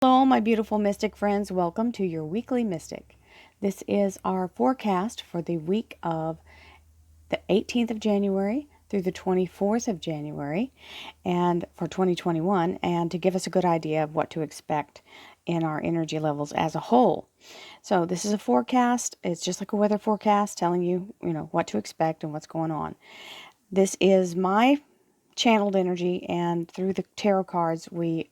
Hello, my beautiful mystic friends. Welcome to your weekly mystic. This is our forecast for the week of the 18th of January through the 24th of January and for 2021, and to give us a good idea of what to expect in our energy levels as a whole. So this is a forecast. It's just like a weather forecast telling you, what to expect and what's going on. This is my channeled energy, and through the tarot cards we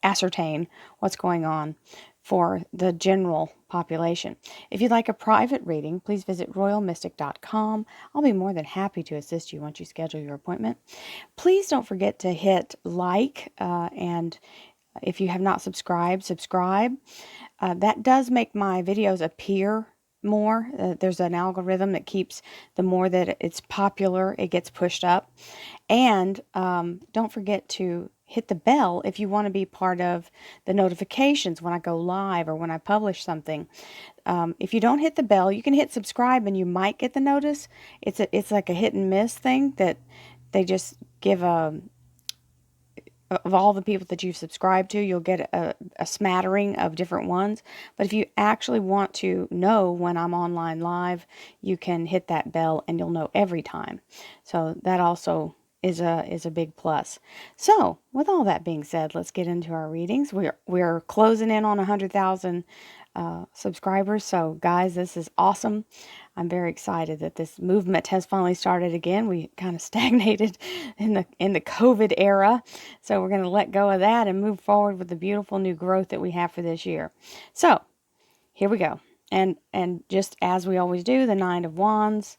ascertain what's going on for the general population. If you'd like a private reading, please visit royalmystic.com. I'll be more than happy to assist you once you schedule your appointment. Please don't forget to hit like, and if you have not subscribed, subscribe. That does make my videos appear more. There's an algorithm that keeps, the more that it's popular, it gets pushed up. And don't forget to hit the bell if you want to be part of the notifications when I go live or when I publish something. If you don't hit the bell, you can hit subscribe and you might get the notice. It's like a hit and miss thing that they just give of all the people that you've subscribed to, you'll get a smattering of different ones. But if you actually want to know when I'm online live, you can hit that bell and you'll know every time. So that also is a big plus. So with all that being said, let's get into our readings. We're closing in on 100,000 subscribers. So guys, this is awesome. I'm very excited that this movement has finally started again. We kind of stagnated in the COVID era. So we're going to let go of that and move forward with the beautiful new growth that we have for this year. So here we go. And just as we always do, the Nine of Wands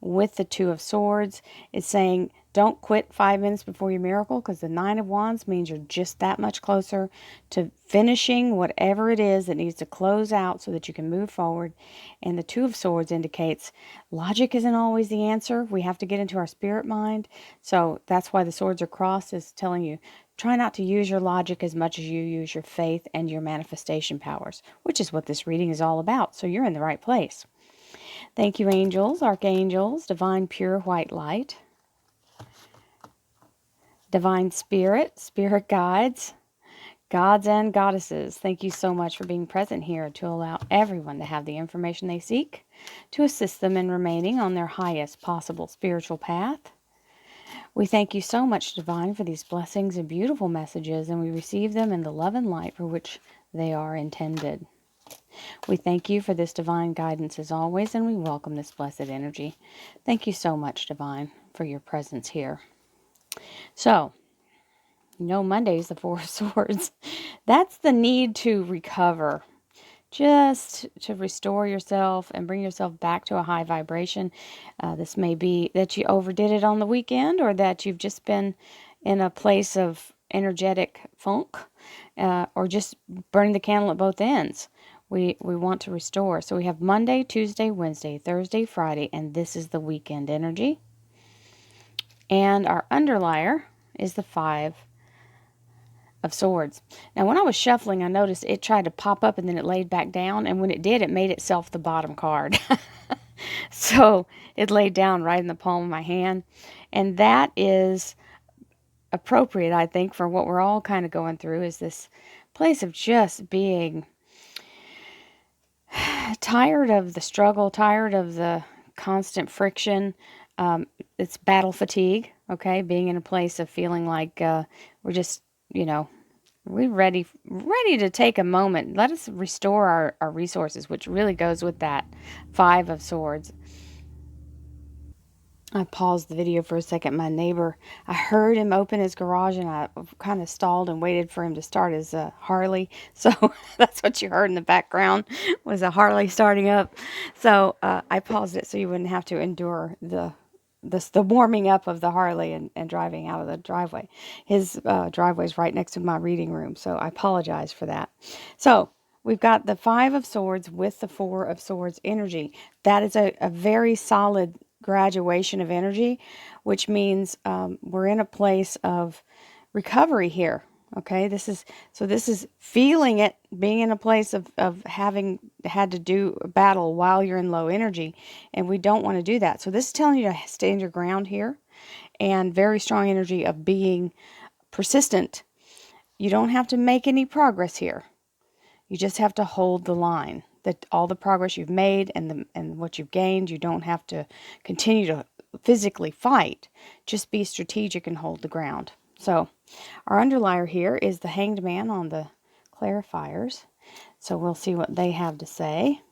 with the Two of Swords is saying, don't quit 5 minutes before your miracle, because the Nine of Wands means you're just that much closer to finishing whatever it is that needs to close out so that you can move forward. And the Two of Swords indicates logic isn't always the answer. We have to get into our spirit mind. So that's why the swords are crossed, is telling you, try not to use your logic as much as you use your faith and your manifestation powers, which is what this reading is all about. So you're in the right place. Thank you, angels, archangels, divine pure white light, divine spirit, spirit guides, gods and goddesses. Thank you so much for being present here to allow everyone to have the information they seek, to assist them in remaining on their highest possible spiritual path. We thank you so much, Divine, for these blessings and beautiful messages, and we receive them in the love and light for which they are intended. We thank you for this divine guidance as always, and we welcome this blessed energy. Thank you so much, Divine, for your presence here. So, Monday's the Four of Swords. That's the need to recover, just to restore yourself and bring yourself back to a high vibration. This may be that you overdid it on the weekend, or that you've just been in a place of energetic funk, or just burning the candle at both ends. We want to restore. So we have Monday, Tuesday, Wednesday, Thursday, Friday, and this is the weekend energy. And our underlier is the Five of Swords. Now, when I was shuffling, I noticed it tried to pop up and then it laid back down. And when it did, it made itself the bottom card. So it laid down right in the palm of my hand. And that is appropriate, I think, for what we're all kind of going through, is this place of just being tired of the struggle, tired of the constant friction. It's battle fatigue, okay? Being in a place of feeling like we're just, we're ready to take a moment. Let us restore our resources, which really goes with that Five of Swords. I paused the video for a second. My neighbor, I heard him open his garage, and I kind of stalled and waited for him to start his Harley. So that's what you heard in the background, was a Harley starting up. So I paused it so you wouldn't have to endure the warming up of the Harley and driving out of the driveway. His driveway is right next to my reading room, so I apologize for that. So we've got the Five of Swords with the Four of Swords energy. That is a very solid graduation of energy, which means we're in a place of recovery here. Okay, this is feeling it, being in a place of having had to do a battle while you're in low energy, and we don't want to do that. So this is telling you to stand your ground here, and very strong energy of being persistent you don't have to make any progress here. You just have to hold the line. That all the progress you've made and what you've gained, you don't have to continue to physically fight. Just be strategic and hold the ground. So our underlier here is the Hanged Man on the clarifiers. So we'll see what they have to say.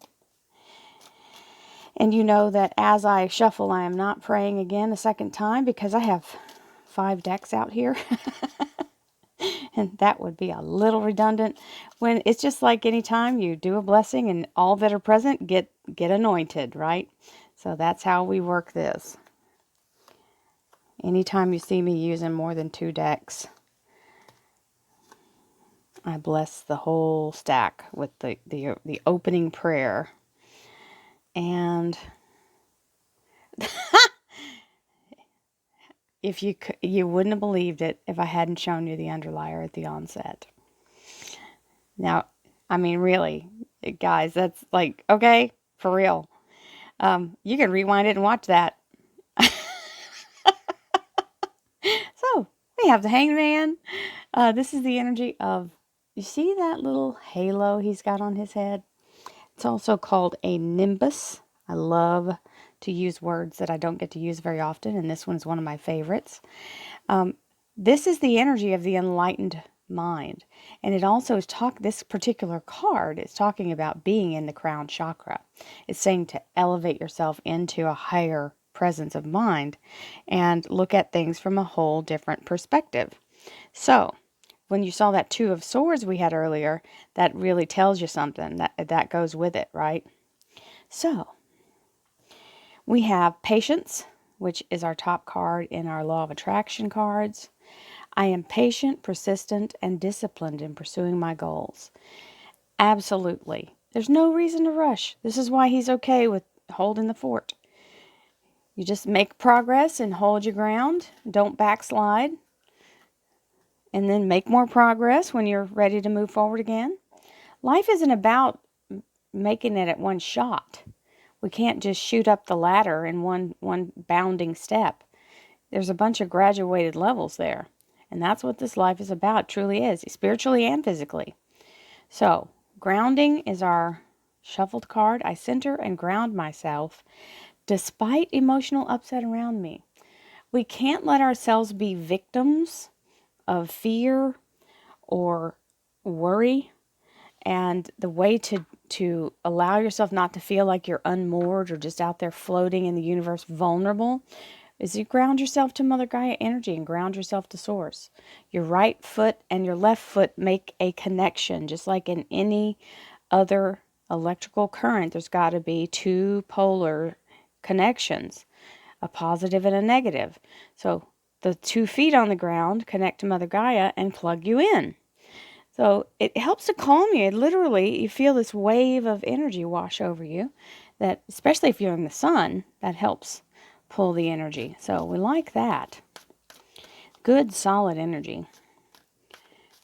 And you know that as I shuffle, I am not praying again a second time because I have 5 decks out here. And that would be a little redundant. When it's just like anytime you do a blessing and all that are present get anointed, right? So that's how we work this. Anytime you see me using more than 2 decks, I bless the whole stack with the opening prayer. And if you wouldn't have believed it if I hadn't shown you the underlier at the onset. Now, I mean, really, guys, that's like, okay, for real. You can rewind it and watch that. So, we have the Hanged Man. This is the energy of, you see that little halo he's got on his head? It's also called a nimbus. I love to use words that I don't get to use very often, and this one's one of my favorites. This is the energy of the enlightened mind. And it also is this particular card is talking about being in the crown chakra. It's saying to elevate yourself into a higher presence of mind and look at things from a whole different perspective. So, when you saw that 2 of Swords we had earlier, that really tells you something. That goes with it, right? So, we have Patience, which is our top card in our Law of Attraction cards. I am patient, persistent, and disciplined in pursuing my goals. Absolutely. There's no reason to rush. This is why he's okay with holding the fort. You just make progress and hold your ground. Don't backslide. And then make more progress when you're ready to move forward again. Life isn't about making it at one shot. We can't just shoot up the ladder in one bounding step. There's a bunch of graduated levels there. And that's what this life is about, truly is, spiritually and physically. So, grounding is our shuffled card. I center and ground myself despite emotional upset around me. We can't let ourselves be victims of fear or worry. And the way to allow yourself not to feel like you're unmoored or just out there floating in the universe vulnerable is you ground yourself to Mother Gaia energy and ground yourself to Source. Your right foot and your left foot make a connection. Just like in any other electrical current, there's got to be 2 polar connections, a positive and a negative. So the 2 feet on the ground connect to Mother Gaia and plug you in. So it helps to calm you. Literally, you feel this wave of energy wash over you that, especially if you're in the sun, that helps pull the energy. So we like that. Good, solid energy.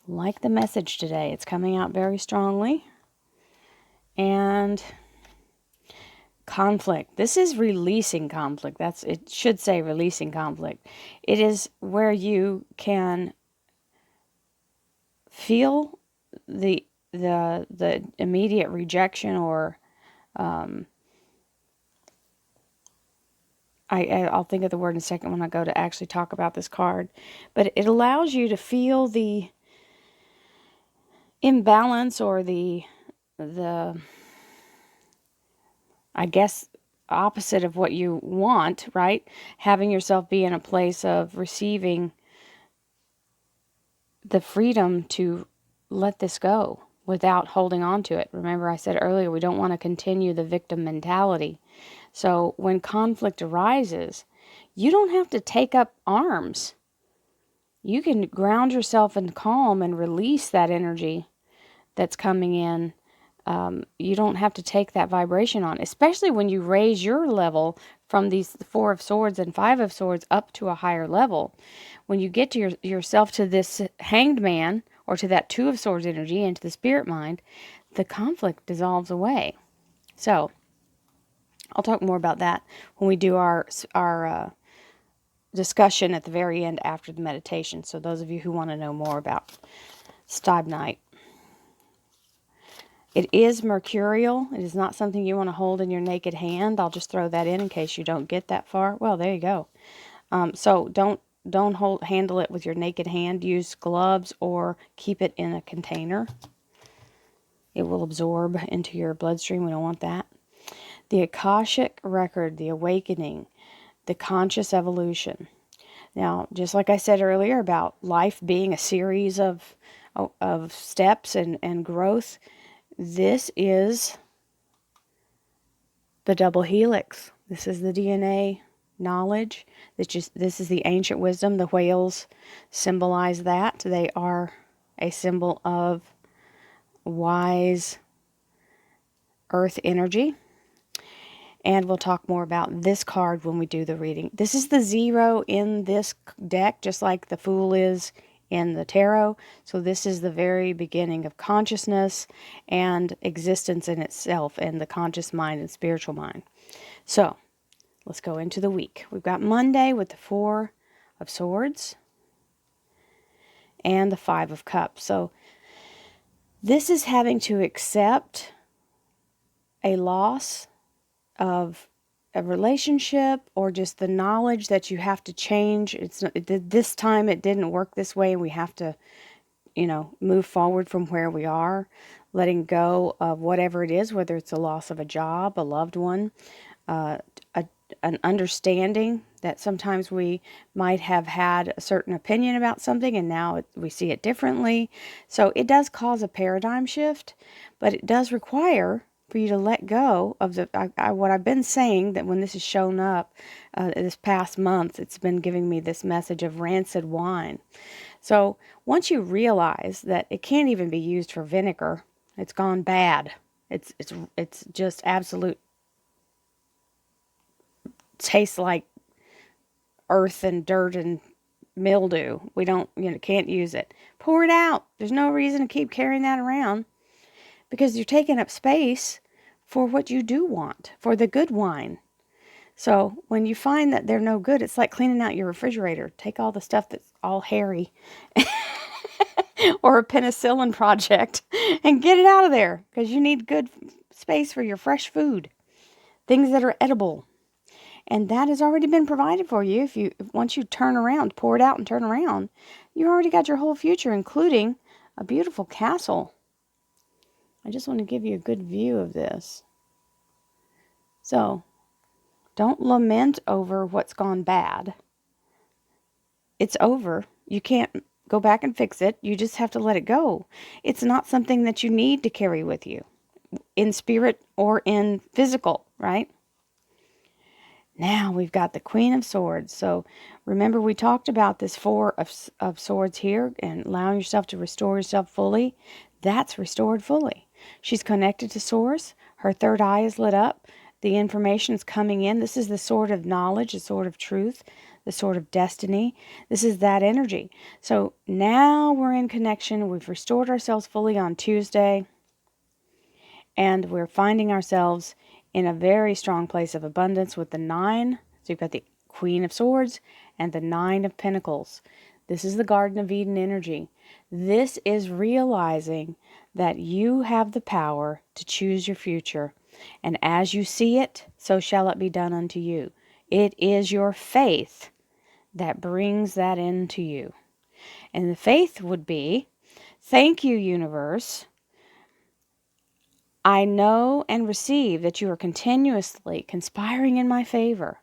Like the message today. It's coming out very strongly. And conflict. This is releasing conflict. It should say releasing conflict. It is where you can feel the immediate rejection or I'll think of the word in a second when I go to actually talk about this card. But it allows you to feel the imbalance or the I guess opposite of what you want, right? Having yourself be in a place of receiving the freedom to let this go without holding on to it. Remember, I said earlier, we don't want to continue the victim mentality. So when conflict arises, you don't have to take up arms. You can ground yourself in calm and release that energy that's coming in. You don't have to take that vibration on, especially when you raise your level from these 4 of Swords and 5 of Swords up to a higher level. When you get to yourself to this Hanged Man or to that 2 of Swords energy into the spirit mind, the conflict dissolves away. So I'll talk more about that when we do our discussion at the very end after the meditation. So those of you who want to know more about Stibnite. It is mercurial. It is not something you want to hold in your naked hand. I'll just throw that in case you don't get that far. Well, there you go. So don't handle it with your naked hand. Use gloves or keep it in a container. It will absorb into your bloodstream. We don't want that. The Akashic record, the awakening, the conscious evolution. Now, just like I said earlier about life being a series of steps and growth, this is the double helix. This is the DNA knowledge. This is the ancient wisdom. The whales symbolize that. They are a symbol of wise earth energy. And we'll talk more about this card when we do the reading. This is the 0 in this deck, just like the Fool is in the tarot. So this is the very beginning of consciousness and existence in itself, and the conscious mind and spiritual mind. So let's go into the week. We've got Monday with the 4 of Swords and the 5 of Cups. So this is having to accept a loss of a relationship, or just the knowledge that you have to change. This time it didn't work this way, and we have to, move forward from where we are, letting go of whatever it is, whether it's a loss of a job, a loved one, an understanding that sometimes we might have had a certain opinion about something and now we see it differently. So it does cause a paradigm shift, but it does require for you to let go of what I've been saying, that when this has shown up this past month, it's been giving me this message of rancid wine. So once you realize that it can't even be used for vinegar, it's gone bad. It's just absolute, tastes like earth and dirt and mildew. We don't, can't use it. Pour it out. There's no reason to keep carrying that around, because you're taking up space for what you do want, for the good wine. So when you find that they're no good, it's like cleaning out your refrigerator. Take all the stuff that's all hairy or a penicillin project and get it out of there, because you need good space for your fresh food, things that are edible. And that has already been provided for you. Once you turn around, pour it out and turn around, you already got your whole future, including a beautiful castle. I just want to give you a good view of this. So, don't lament over what's gone bad. It's over. You can't go back and fix it. You just have to let it go. It's not something that you need to carry with you, in spirit or in physical, right? Now we've got the Queen of Swords. So remember, we talked about this 4 of Swords here, and allowing yourself to restore yourself fully. That's restored fully. She's connected to Source. Her third eye is lit up. The information is coming in. This is the sword of knowledge, the sword of truth, the sword of destiny. This is that energy. So now we're in connection. We've restored ourselves fully on Tuesday, and we're finding ourselves in a very strong place of abundance with the 9. So you've got the Queen of Swords and the 9 of Pentacles. This is the Garden of Eden energy. This is realizing that you have the power to choose your future. And as you see it, so shall it be done unto you. It is your faith that brings that into you. And the faith would be, thank you, universe. I know and receive that you are continuously conspiring in my favor,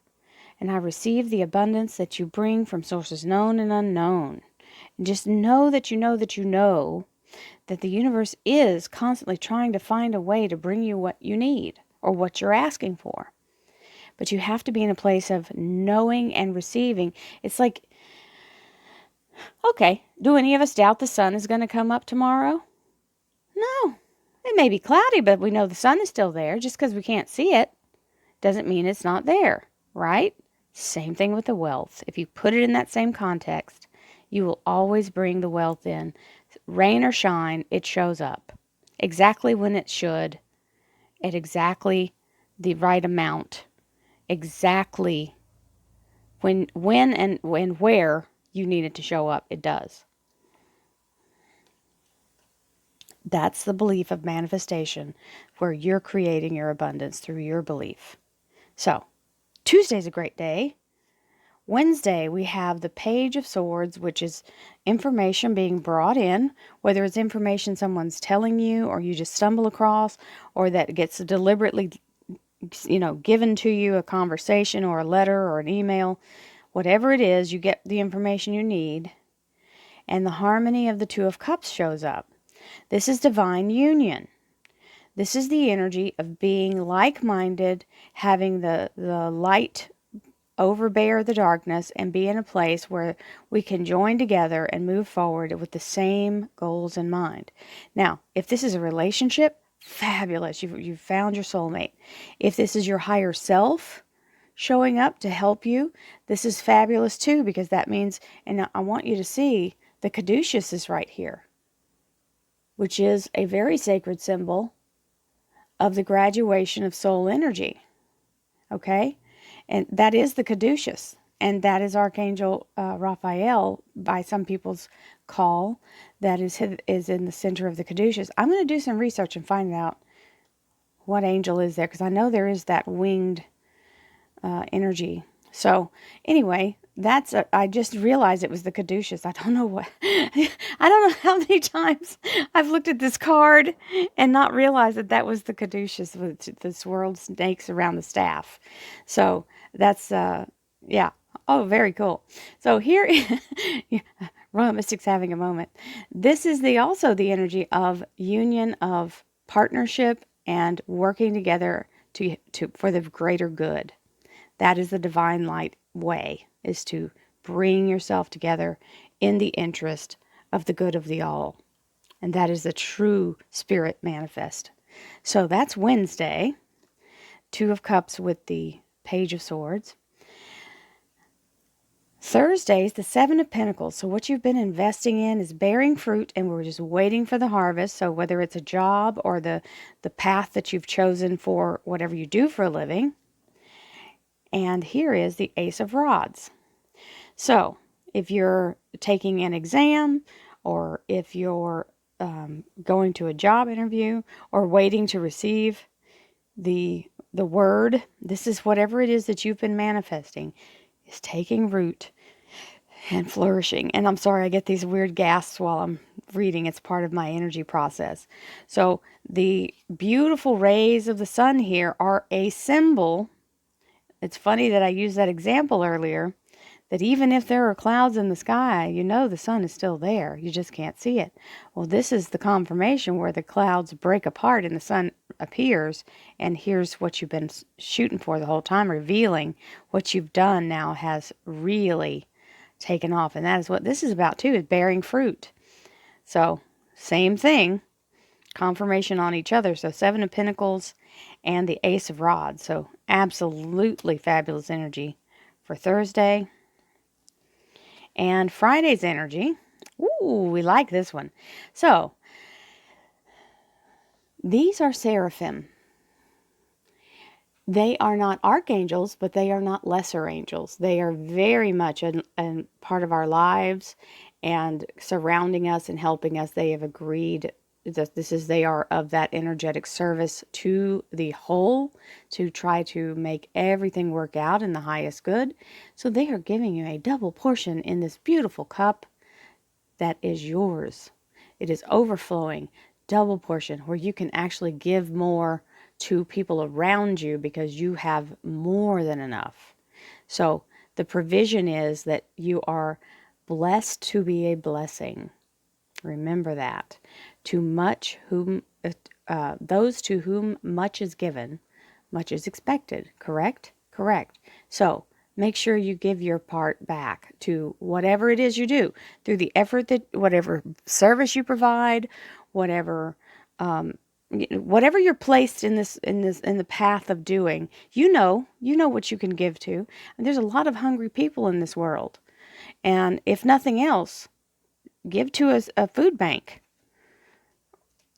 and I receive the abundance that you bring from sources known and unknown. And just know that you know that you know that the universe is constantly trying to find a way to bring you what you need or what you're asking for. But you have to be in a place of knowing and receiving. It's like, okay, do any of us doubt the sun is going to come up tomorrow? No. It may be cloudy, but we know the sun is still there. Just because we can't see it doesn't mean it's not there, right? Same thing with the wealth. If you put it in that same context, you will always bring the wealth in. Rain or shine, it shows up. Exactly when it should, at exactly the right amount, exactly when and where you need it to show up, it does. That's the belief of manifestation, where you're creating your abundance through your belief. So, Tuesday's a great day. Wednesday, we have the Page of Swords, which is information being brought in, whether it's information someone's telling you or you just stumble across, or that gets deliberately, given to you, a conversation or a letter or an email. Whatever it is, you get the information you need. And the harmony of the Two of Cups shows up. This is divine union. This is the energy of being like-minded, having the light overbear the darkness, and be in a place where we can join together and move forward with the same goals in mind. Now, if this is a relationship, fabulous. You've found your soulmate. If this is your higher self showing up to help you, this is fabulous too, because that means, and I want you to see, the caduceus is right here, which is a very sacred symbol of the graduation of soul energy. Okay? And that is the caduceus. And that is Archangel Raphael, by some people's call, that is in the center of the caduceus. I'm going to do some research and find out what angel is there, because I know there is that winged energy. So anyway, I just realized it was the caduceus. I don't know what, I don't know how many times I've looked at this card and not realized that was the caduceus, the swirled snakes around the staff. So that's, yeah. Oh, very cool. So here, Royal Mystic's having a moment. This is also the energy of union, of partnership, and working together for the greater good. That is the divine light way, is to bring yourself together in the interest of the good of the all. And that is the true spirit manifest. So that's Wednesday. Two of Cups with the Page of Swords. Thursday is the Seven of Pentacles. So what you've been investing in is bearing fruit, and we're just waiting for the harvest. So whether it's a job or the path that you've chosen for whatever you do for a living. And here is the Ace of Rods. So if you're taking an exam, or if you're going to a job interview, or waiting to receive the word, this is whatever it is that you've been manifesting, is taking root and flourishing. And I'm sorry, I get these weird gasps while I'm reading. It's part of my energy process. So the beautiful rays of the sun here are a symbol. It's funny that I used that example earlier, that even if there are clouds in the sky, the sun is still there. You just can't see it. Well, this is the confirmation where the clouds break apart and the sun appears, and here's what you've been shooting for the whole time, revealing what you've done now has really taken off. And that is what this is about too, is bearing fruit. So, same thing, confirmation on each other. So, Seven of Pentacles and the Ace of Rods. So, absolutely fabulous energy for Thursday. And Friday's energy, ooh, we like this one. So, these are seraphim. They are not archangels, but they are not lesser angels. They are very much a part of our lives and surrounding us and helping us. They have agreed that they are of that energetic service to the whole, to try to make everything work out in the highest good. So they are giving you a double portion in this beautiful cup that is yours. It is overflowing, double portion, where you can actually give more to people around you because you have more than enough. So the provision is that you are blessed to be a blessing. Remember that. Those to whom much is given, much is expected. Correct? Correct. So make sure you give your part back to whatever it is you do, through the effort whatever service you provide, whatever you're placed in the path of doing. You know what you can give to. And there's a lot of hungry people in this world. And if nothing else, give to a food bank,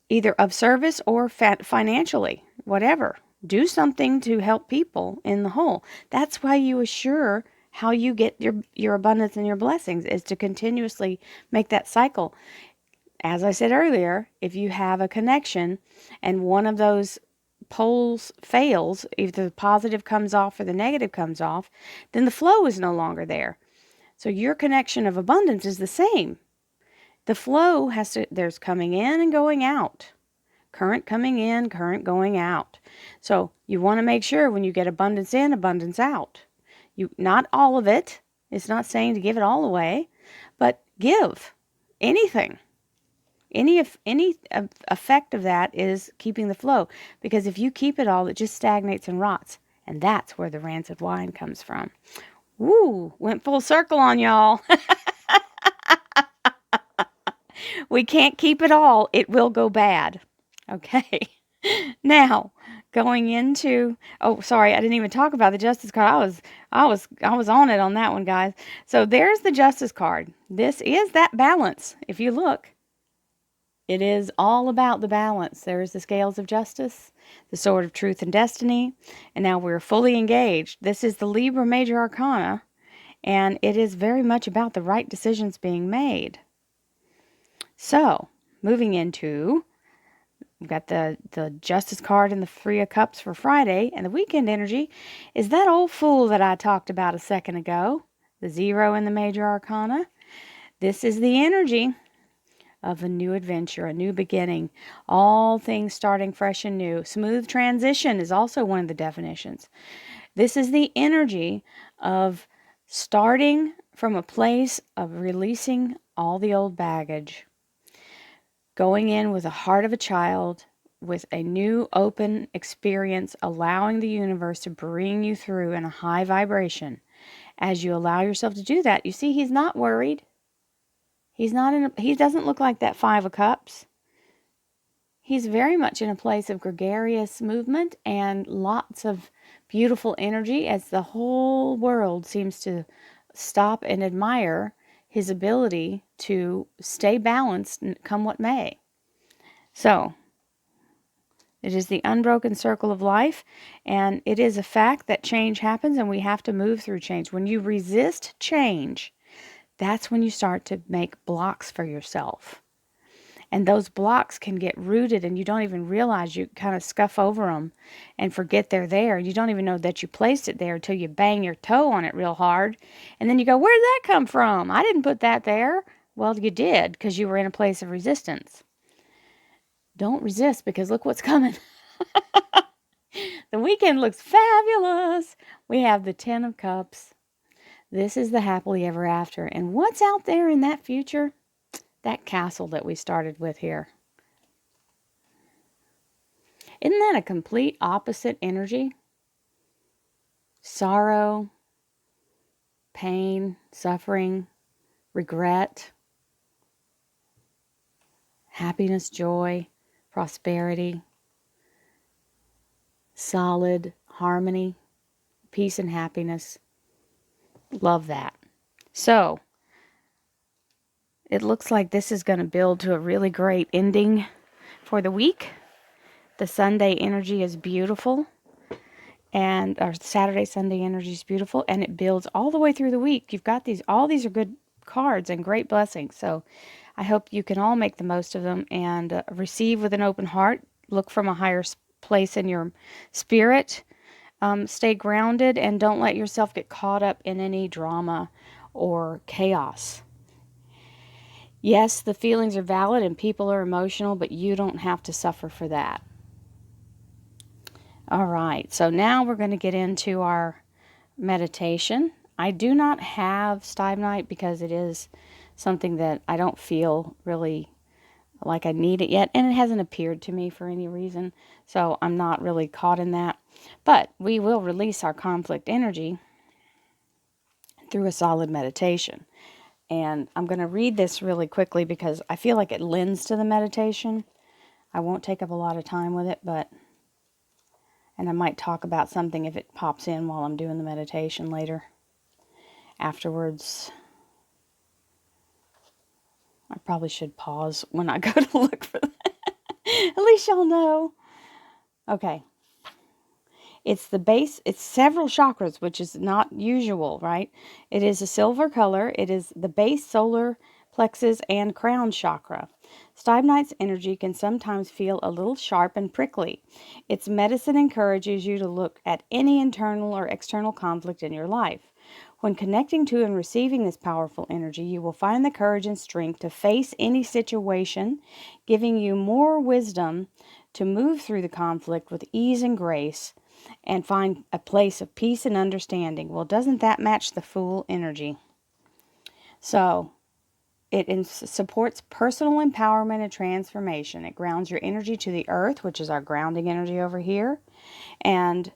either of service or financially, whatever. Do something to help people in the whole. That's why you assure how you get your abundance and your blessings, is to continuously make that cycle. as I said earlier, if you have a connection and one of those poles fails, either the positive comes off or the negative comes off, then the flow is no longer there. So your connection of abundance is the same. The flow there's coming in and going out. Current coming in, current going out. So you want to make sure when you get abundance in, abundance out. Not all of it. It's not saying to give it all away, but give anything. Any effect of that is keeping the flow. Because if you keep it all, it just stagnates and rots. And that's where the rancid wine comes from. Woo! Went full circle on y'all. We can't keep it all. It will go bad. Okay. Now, going into, oh, sorry, I didn't even talk about the Justice card. I was on it on that one, guys. So there's the Justice card. This is that balance. If you look, it is all about the balance. There's the scales of justice, the sword of truth and destiny, and now we're fully engaged. This is the Libra Major Arcana, and it is very much about the right decisions being made. So, moving into, we've got the Justice card and the Three of Cups for Friday, and the weekend energy is that old fool that I talked about a second ago, the Zero in the Major Arcana. This is the energy of a new adventure, a new beginning, all things starting fresh and new. Smooth transition is also one of the definitions. This is the energy of starting from a place of releasing all the old baggage, going in with the heart of a child, with a new open experience, allowing the universe to bring you through in a high vibration. As you allow yourself to do that, you see he's not worried. He doesn't look like that Five of Cups. He's very much in a place of gregarious movement and lots of beautiful energy as the whole world seems to stop and admire his ability to stay balanced come what may. So, it is the unbroken circle of life, and it is a fact that change happens and we have to move through change. When you resist change, that's when you start to make blocks for yourself. And those blocks can get rooted and you don't even realize, you kind of scuff over them and forget they're there. You don't even know that you placed it there until you bang your toe on it real hard. And then you go, where did that come from? I didn't put that there. Well, you did, because you were in a place of resistance. Don't resist, because look what's coming. The weekend looks fabulous. We have the Ten of Cups. This is the happily ever after. And what's out there in that future? That castle that we started with here. Isn't that a complete opposite energy? Sorrow, pain, suffering, regret, happiness, joy, prosperity, solid harmony, peace and happiness. Love that. So, it looks like this is going to build to a really great ending for the week. The Sunday energy is beautiful, and our Saturday, Sunday energy is beautiful, and it builds all the way through the week. You've got all these are good cards and great blessings. So I hope you can all make the most of them and receive with an open heart. Look from a higher place in your spirit. Stay grounded and don't let yourself get caught up in any drama or chaos. Yes, the feelings are valid and people are emotional, but you don't have to suffer for that. All right, so now we're going to get into our meditation. I do not have Stibnite because it is something that I don't feel really like I need it yet, and it hasn't appeared to me for any reason, so I'm not really caught in that. But we will release our conflict energy through a solid meditation. And I'm going to read this really quickly because I feel like it lends to the meditation. I won't take up a lot of time with it, and I might talk about something if it pops in while I'm doing the meditation later. Afterwards, I probably should pause when I go to look for that. At least y'all know. Okay. It's the base, it's several chakras, which is not usual, right? It is a silver color. It is the base, solar plexus, and crown chakra. Stibnite's energy can sometimes feel a little sharp and prickly. Its medicine encourages you to look at any internal or external conflict in your life. When connecting to and receiving this powerful energy, you will find the courage and strength to face any situation, giving you more wisdom to move through the conflict with ease and grace and find a place of peace and understanding. Well, doesn't that match the Fool energy? So, it supports personal empowerment and transformation. It grounds your energy to the earth, which is our grounding energy over here, and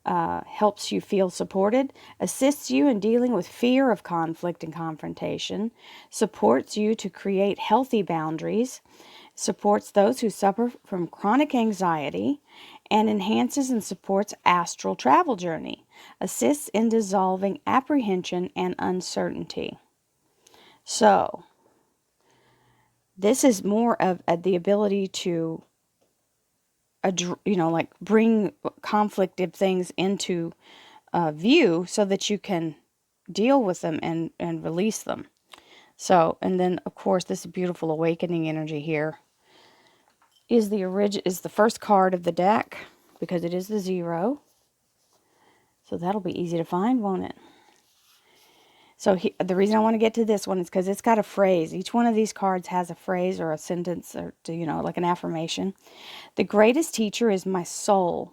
helps you feel supported, assists you in dealing with fear of conflict and confrontation, supports you to create healthy boundaries, supports those who suffer from chronic anxiety, and enhances and supports astral travel journey, assists in dissolving apprehension and uncertainty. So, this is more of the ability to, like bring conflictive things into view so that you can deal with them and release them. So, and then of course this beautiful awakening energy here is the first card of the deck because it is the 0. So that'll be easy to find, won't it? So the reason I want to get to this one is because it's got a phrase. Each one of these cards has a phrase or a sentence or, like an affirmation. The greatest teacher is my soul.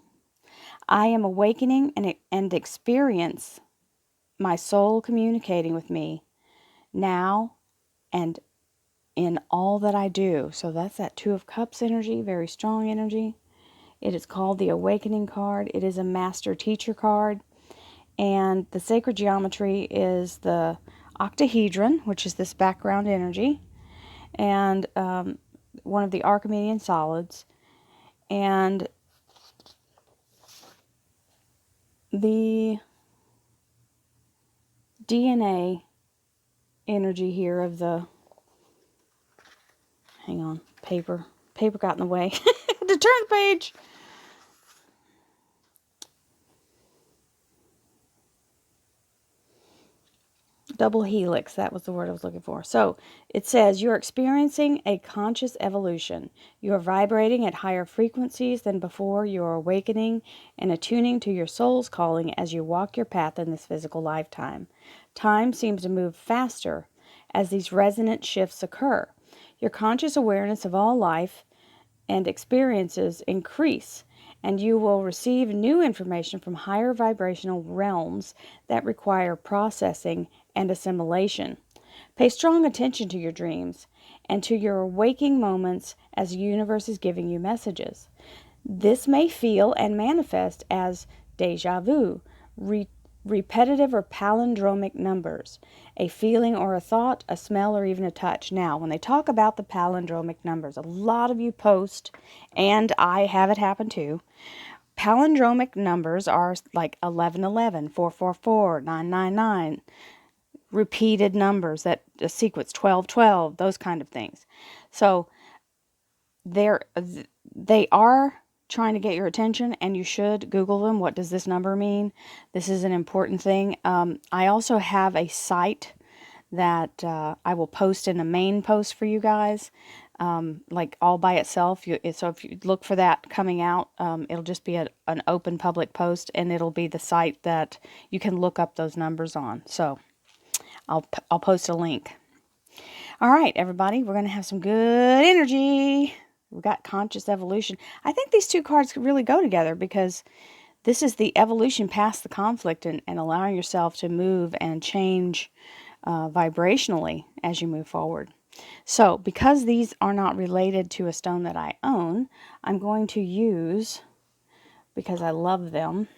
I am awakening and experience my soul communicating with me now and in all that I do. So that's that 2 of Cups energy, very strong energy. It is called the Awakening card. It is a master teacher card. And the sacred geometry is the octahedron, which is this background energy, and one of the Archimedean solids. And the DNA energy here of the, hang on, paper got in the way. To turn the page. Double helix, that was the word I was looking for. So it says you're experiencing a conscious evolution. You are vibrating at higher frequencies than before. You are awakening and attuning to your soul's calling as you walk your path in this physical lifetime. Time seems to move faster as these resonant shifts occur. Your conscious awareness of all life and experiences increase, and you will receive new information from higher vibrational realms that require processing and assimilation. Pay strong attention to your dreams and to your waking moments as the universe is giving you messages. This may feel and manifest as déjà vu, repetitive or palindromic numbers, a feeling or a thought, a smell, or even a touch. Now, when they talk about the palindromic numbers, a lot of you post, and I have it happen too. Palindromic numbers are like 1111, 444, 999, repeated numbers that sequence 1212, those kind of things. So they are trying to get your attention, and you should Google them. What does this number mean? This is an important thing. I also have a site that I will post in a main post for you guys, like all by itself. So if you look for that coming out, it'll just be an open public post, and it'll be the site that you can look up those numbers on. So I'll post a link. All right, everybody, we're going to have some good energy. We've got conscious evolution. I think these 2 cards could really go together because this is the evolution past the conflict and allowing yourself to move and change vibrationally as you move forward. So because these are not related to a stone that I own, I'm going to use, because I love them,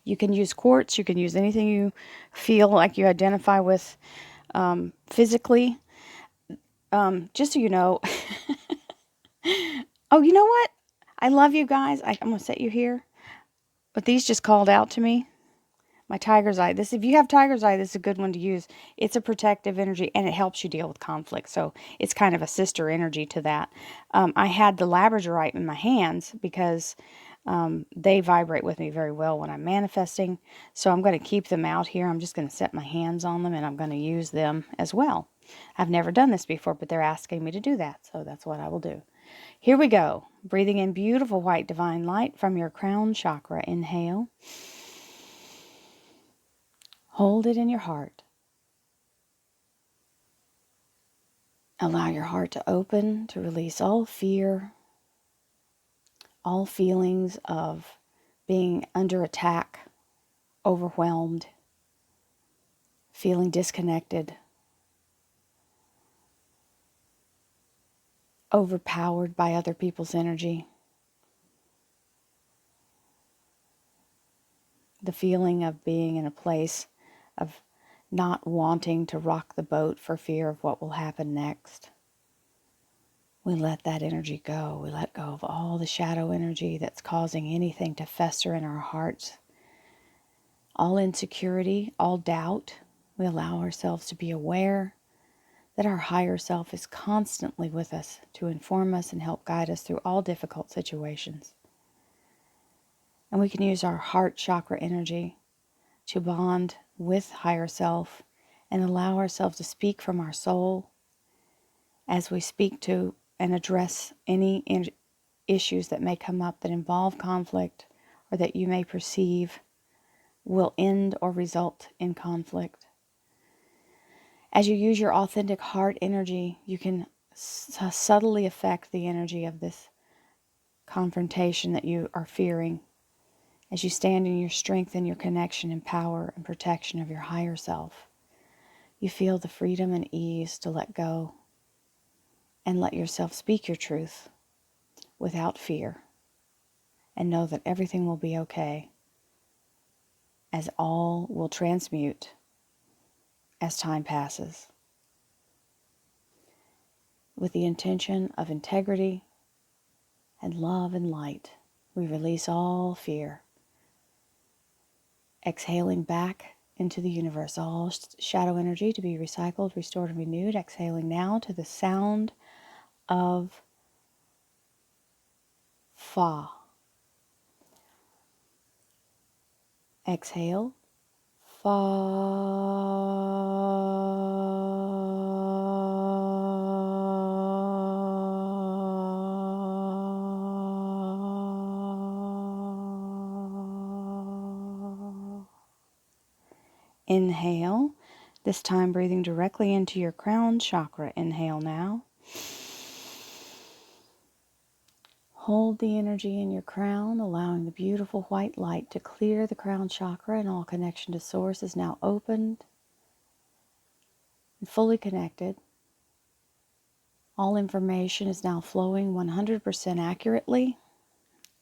you can use quartz, you can use anything you feel like you identify with physically. Just so you know, oh, you know what? I love you guys. I'm going to set you here. But these just called out to me. My tiger's eye. If you have tiger's eye, this is a good one to use. It's a protective energy, and it helps you deal with conflict. So it's kind of a sister energy to that. I had the labradorite in my hands because they vibrate with me very well when I'm manifesting. So I'm going to keep them out here. I'm just going to set my hands on them, and I'm going to use them as well. I've never done this before, but they're asking me to do that, so that's what I will do. Here we go. Breathing in beautiful white divine light from your crown chakra. Inhale. Hold it in your heart. Allow your heart to open, to release all fear, all feelings of being under attack, overwhelmed, feeling disconnected, overpowered by other people's energy. The feeling of being in a place of not wanting to rock the boat for fear of what will happen next. We let that energy go. We let go of all the shadow energy that's causing anything to fester in our hearts. All insecurity, all doubt. We allow ourselves to be aware that our higher self is constantly with us to inform us and help guide us through all difficult situations. And we can use our heart chakra energy to bond with higher self and allow ourselves to speak from our soul as we speak to and address any issues that may come up that involve conflict or that you may perceive will end or result in conflict. As you use your authentic heart energy, you can subtly affect the energy of this confrontation that you are fearing as you stand in your strength and your connection and power and protection of your higher self. You feel the freedom and ease to let go and let yourself speak your truth without fear, and know that everything will be okay, as all will transmute as time passes. With the intention of integrity and love and light, we release all fear, exhaling back into the universe all shadow energy to be recycled, restored, and renewed. Exhaling now to the sound of Fa. Exhale. Fa. Inhale, this time breathing directly into your crown chakra. Inhale now. Hold the energy in your crown, allowing the beautiful white light to clear the crown chakra, and all connection to source is now opened and fully connected. All information is now flowing 100% accurately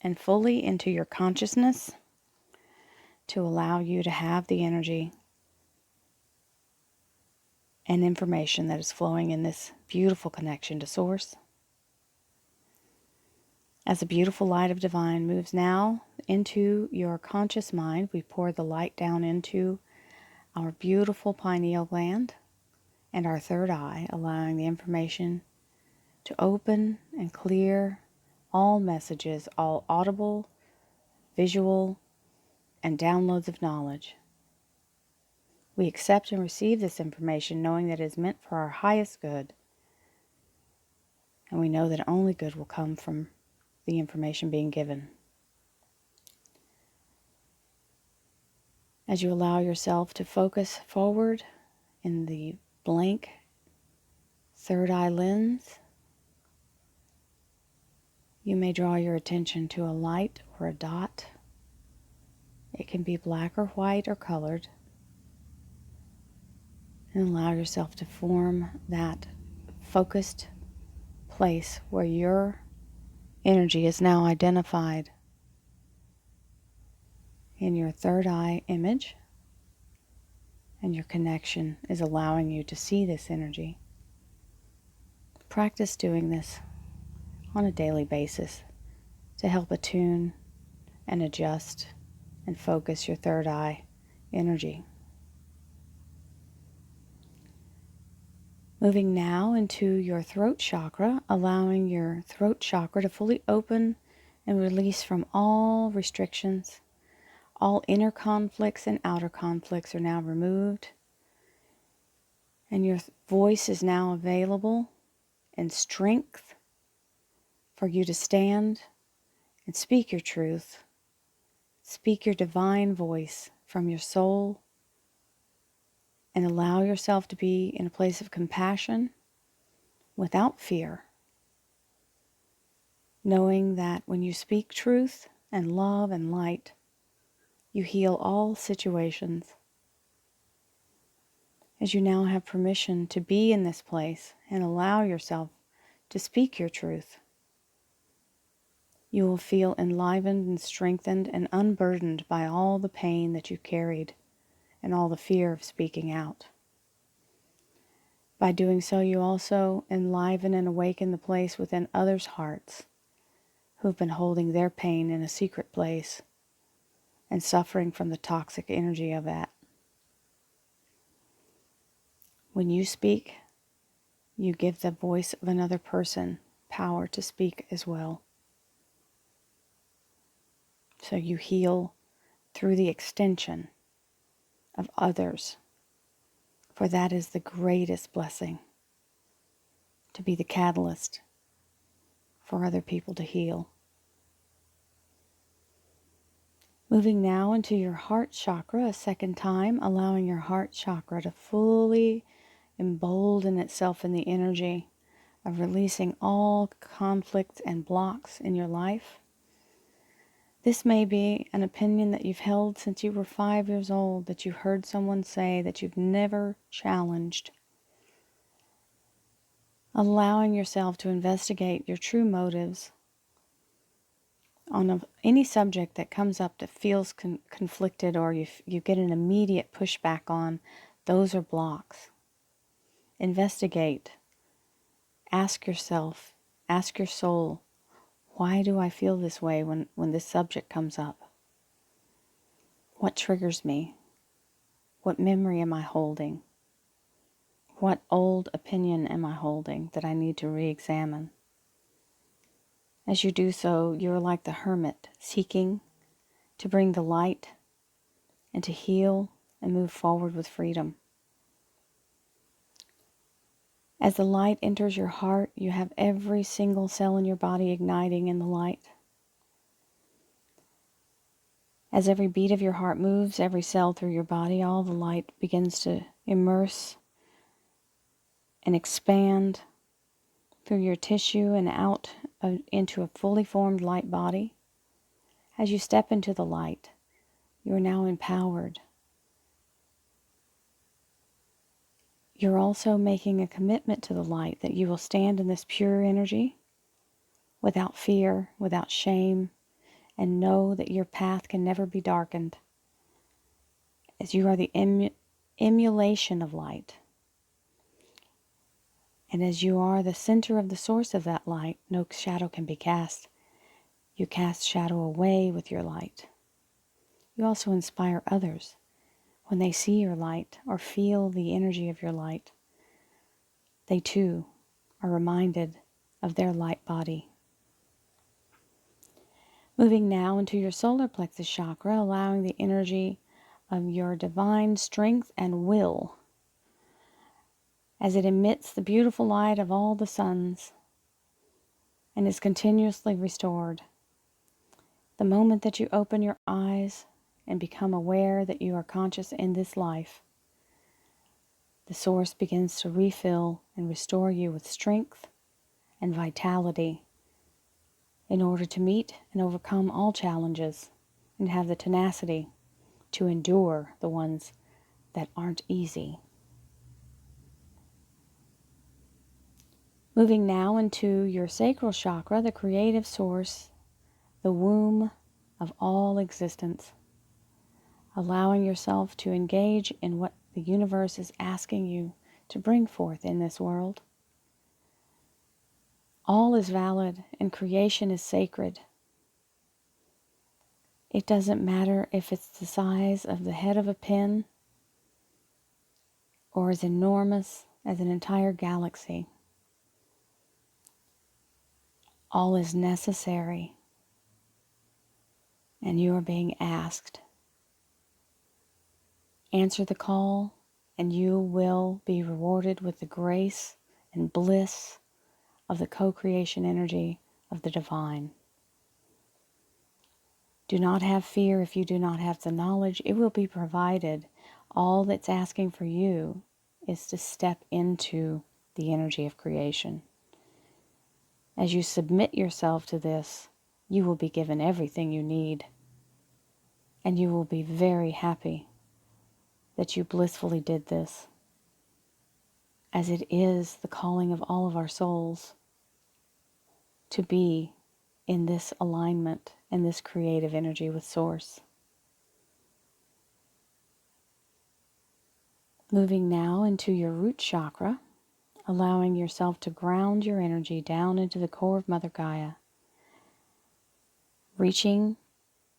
and fully into your consciousness to allow you to have the energy and information that is flowing in this beautiful connection to source. As the beautiful light of divine moves now into your conscious mind, we pour the light down into our beautiful pineal gland and our third eye, allowing the information to open and clear all messages, all audible, visual, and downloads of knowledge. We accept and receive this information knowing that it is meant for our highest good, and we know that only good will come from the information being given. As you allow yourself to focus forward in the blank third eye lens, you may draw your attention to a light or a dot. It can be black or white or colored. And allow yourself to form that focused place where your energy is now identified in your third eye image, and your connection is allowing you to see this energy. Practice doing this on a daily basis to help attune and adjust and focus your third eye energy. Moving now into your throat chakra, allowing your throat chakra to fully open and release from all restrictions. All inner conflicts and outer conflicts are now removed. And your voice is now available in strength for you to stand and speak your truth. Speak your divine voice from your soul and allow yourself to be in a place of compassion without fear, knowing that when you speak truth and love and light, you heal all situations. As you now have permission to be in this place and allow yourself to speak your truth, you will feel enlivened and strengthened and unburdened by all the pain that you carried and all the fear of speaking out. By doing so, you also enliven and awaken the place within others' hearts who have been holding their pain in a secret place and suffering from the toxic energy of that. When you speak, you give the voice of another person power to speak as well. So you heal through the extension of others, for that is the greatest blessing, to be the catalyst for other people to heal. Moving now into your heart chakra a second time, allowing your heart chakra to fully embolden itself in the energy of releasing all conflicts and blocks in your life. This may be an opinion that you've held since you were 5 years old, that you heard someone say that you've never challenged. Allowing yourself to investigate your true motives on any subject that comes up that feels conflicted, or you get an immediate pushback on, those are blocks. Investigate. Ask yourself, ask your soul, why do I feel this way when this subject comes up? What triggers me? What memory am I holding? What old opinion am I holding that I need to re-examine? As you do so, you're like the hermit, seeking to bring the light and to heal and move forward with freedom. As the light enters your heart, you have every single cell in your body igniting in the light. As every beat of your heart moves every cell through your body, all the light begins to immerse and expand through your tissue and out into a fully formed light body. As you step into the light, you are now empowered. You're also making a commitment to the light that you will stand in this pure energy without fear, without shame, and know that your path can never be darkened, as you are the emulation of light. And as you are the center of the source of that light, no shadow can be cast. You cast shadow away with your light. You also inspire others when they see your light or feel the energy of your light. They too are reminded of their light body. Moving now into your solar plexus chakra, allowing the energy of your divine strength and will as it emits the beautiful light of all the suns and is continuously restored. The moment that you open your eyes and become aware that you are conscious in this life, the source begins to refill and restore you with strength and vitality in order to meet and overcome all challenges and have the tenacity to endure the ones that aren't easy. Moving now into your sacral chakra, the creative source, the womb of all existence. Allowing yourself to engage in what the universe is asking you to bring forth in this world. All is valid and creation is sacred. It doesn't matter if it's the size of the head of a pin or as enormous as an entire galaxy. All is necessary, and you are being asked. Answer the call and you will be rewarded with the grace and bliss of the co-creation energy of the divine. Do not have fear if you do not have the knowledge. It will be provided. All that's asking for you is to step into the energy of creation. As you submit yourself to this, you will be given everything you need. And you will be very happy that you blissfully did this, as it is the calling of all of our souls to be in this alignment and this creative energy with Source. Moving now into your root chakra, allowing yourself to ground your energy down into the core of Mother Gaia, reaching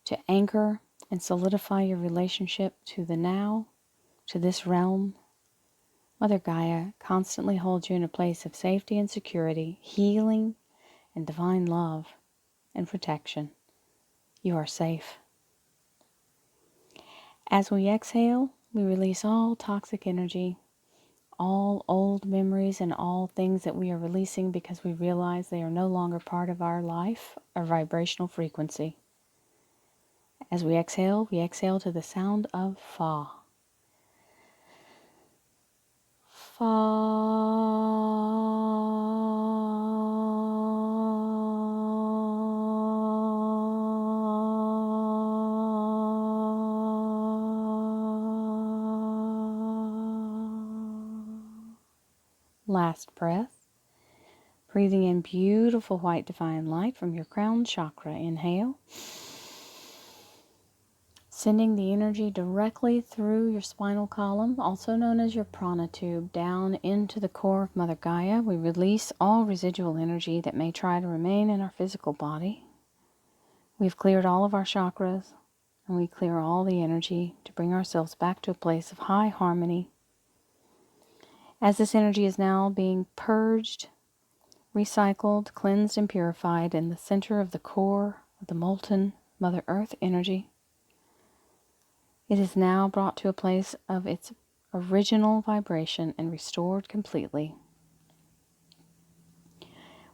to anchor and solidify your relationship to the now, to this realm. Mother Gaia constantly holds you in a place of safety and security, healing and divine love and protection. You are safe. As we exhale, we release all toxic energy, all old memories and all things that we are releasing because we realize they are no longer part of our life or vibrational frequency. As we exhale to the sound of Fa. Last breath. Breathing in beautiful white divine light from your crown chakra. Inhale. Sending the energy directly through your spinal column, also known as your prana tube, down into the core of Mother Gaia. We release all residual energy that may try to remain in our physical body. We've cleared all of our chakras, and we clear all the energy to bring ourselves back to a place of high harmony. As this energy is now being purged, recycled, cleansed, and purified in the center of the core of the molten Mother Earth energy, it is now brought to a place of its original vibration and restored completely.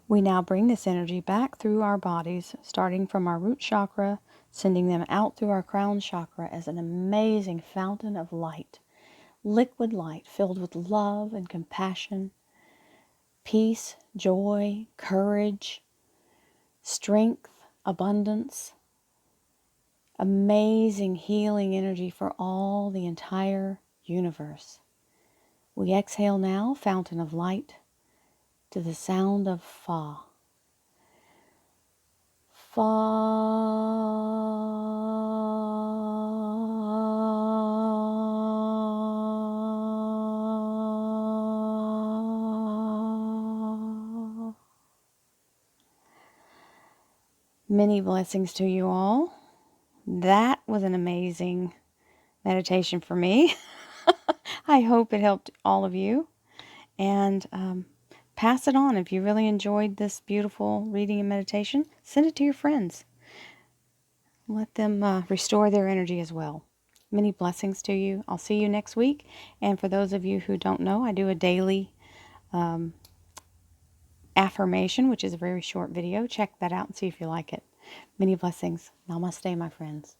We now bring this energy back through our bodies, starting from our root chakra, sending them out through our crown chakra as an amazing fountain of light, liquid light filled with love and compassion, peace, joy, courage, strength, abundance, amazing healing energy for all the entire universe. We exhale now, fountain of light, to the sound of Fa. Fa. Many blessings to you all. That was an amazing meditation for me. I hope it helped all of you. And pass it on. If you really enjoyed this beautiful reading and meditation, send it to your friends. Let them restore their energy as well. Many blessings to you. I'll see you next week. And for those of you who don't know, I do a daily affirmation, which is a very short video. Check that out and see if you like it. Many blessings. Namaste, my friends.